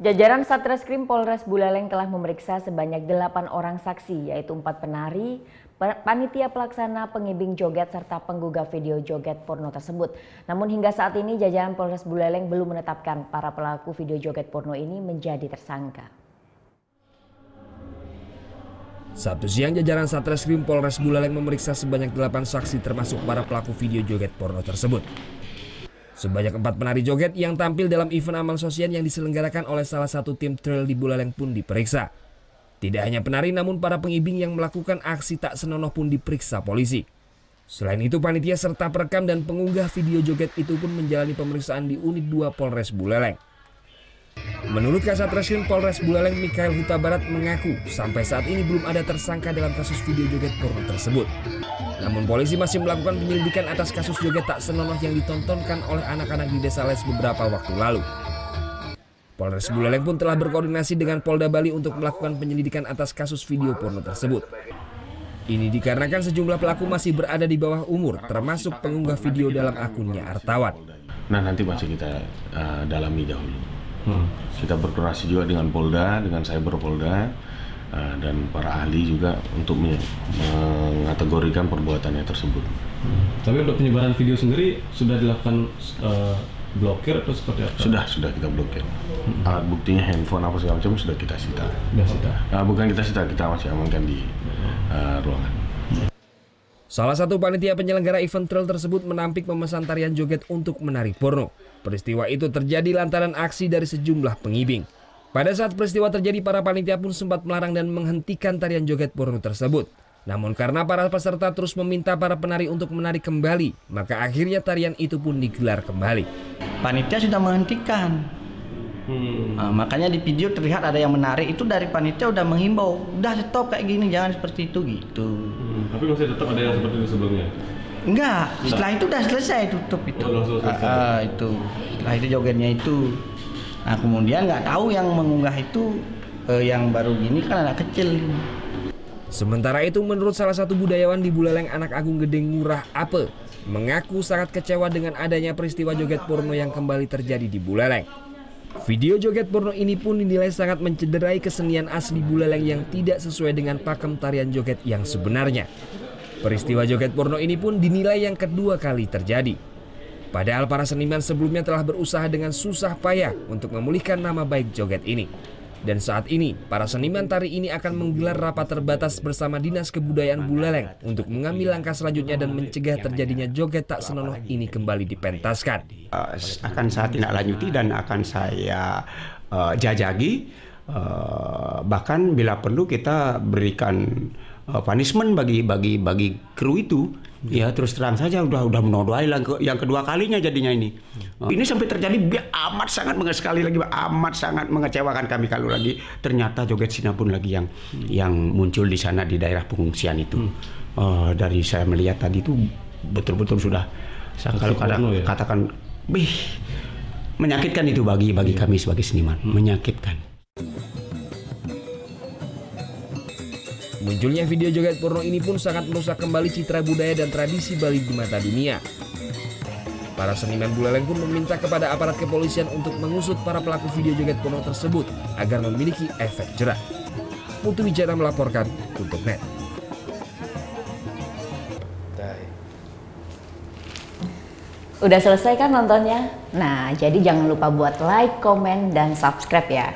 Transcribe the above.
Jajaran Satreskrim Polres Buleleng telah memeriksa sebanyak 8 orang saksi, yaitu 4 penari, panitia pelaksana, pengibing joget, serta penggugah video joget porno tersebut. Namun hingga saat ini jajaran Polres Buleleng belum menetapkan para pelaku video joget porno ini menjadi tersangka. Sabtu siang, jajaran Satreskrim Polres Buleleng memeriksa sebanyak 8 saksi termasuk para pelaku video joget porno tersebut. Sebanyak 4 penari joget yang tampil dalam event amal sosial yang diselenggarakan oleh salah satu tim trail di Buleleng pun diperiksa. Tidak hanya penari, namun para pengibing yang melakukan aksi tak senonoh pun diperiksa polisi. Selain itu, panitia serta perekam dan pengunggah video joget itu pun menjalani pemeriksaan di Unit 2 Polres Buleleng. Menurut Kasat Reskrim Polres Buleleng, Mikael Huta Barat mengaku sampai saat ini belum ada tersangka dalam kasus video joget porno tersebut. Namun polisi masih melakukan penyelidikan atas kasus joget tak senonoh yang ditontonkan oleh anak-anak di Desa Les beberapa waktu lalu. Polres Buleleng pun telah berkoordinasi dengan Polda Bali untuk melakukan penyelidikan atas kasus video porno tersebut. Ini dikarenakan sejumlah pelaku masih berada di bawah umur, termasuk pengunggah video dalam akunnya Artawan. Nah, nanti masih kita dalami dahulu. Kita berkoordinasi juga dengan Polda, dengan Cyber Polda, dan para ahli juga untuk mengategorikan perbuatannya tersebut. Tapi untuk penyebaran video sendiri sudah dilakukan blokir atau seperti apa? Sudah kita blokir. Alat buktinya handphone apa segala macam sudah kita sita. Bukan kita sita, kita masih amankan di ruangan. Salah satu panitia penyelenggara event trail tersebut menampik memesan tarian joget untuk menari porno. Peristiwa itu terjadi lantaran aksi dari sejumlah pengibing. Pada saat peristiwa terjadi, para panitia pun sempat melarang dan menghentikan tarian joget porno tersebut. Namun karena para peserta terus meminta para penari untuk menari kembali, maka akhirnya tarian itu pun digelar kembali. Panitia sudah menghentikan. Nah, makanya di video terlihat ada yang menarik, itu dari panitia udah menghimbau, udah stop kayak gini, jangan seperti itu gitu. Tapi masih tetap ada yang seperti itu sebelumnya? Enggak, setelah itu udah selesai tutup itu. Itu setelah itu jogetnya itu. Nah kemudian nggak tahu yang mengunggah itu yang baru gini kan anak kecil. Sementara itu, menurut salah satu budayawan di Buleleng, Anak Agung Gedeng Ngurah Ape, mengaku sangat kecewa dengan adanya peristiwa joget porno yang kembali terjadi di Buleleng. Video joget porno ini pun dinilai sangat mencederai kesenian asli Buleleng yang tidak sesuai dengan pakem tarian joget yang sebenarnya. Peristiwa joget porno ini pun dinilai yang kedua kali terjadi. Padahal para seniman sebelumnya telah berusaha dengan susah payah untuk memulihkan nama baik joget ini. Dan saat ini, para seniman tari ini akan menggelar rapat terbatas bersama Dinas Kebudayaan Buleleng untuk mengambil langkah selanjutnya dan mencegah terjadinya joget tak senonoh ini kembali dipentaskan. Akan saya tindak lanjuti dan akan saya jajagi, bahkan bila perlu kita berikan punishment bagi kru itu. Ya terus terang saja udah menodai yang kedua kalinya jadinya ini. Ini sampai terjadi amat sangat mengecewakan kami kalau lagi ternyata joget sinabun lagi yang muncul di sana di daerah pengungsian itu. Dari saya melihat tadi itu betul-betul sudah kalau katakan menyakitkan itu bagi kami sebagai seniman, menyakitkan. Munculnya video joget porno ini pun sangat merusak kembali citra budaya dan tradisi Bali di mata dunia. Para seniman Buleleng pun meminta kepada aparat kepolisian untuk mengusut para pelaku video joget porno tersebut agar memiliki efek jerah. Putu Wijaya melaporkan untuk NET. Udah selesai kan nontonnya? Nah, jadi jangan lupa buat like, komen, dan subscribe ya.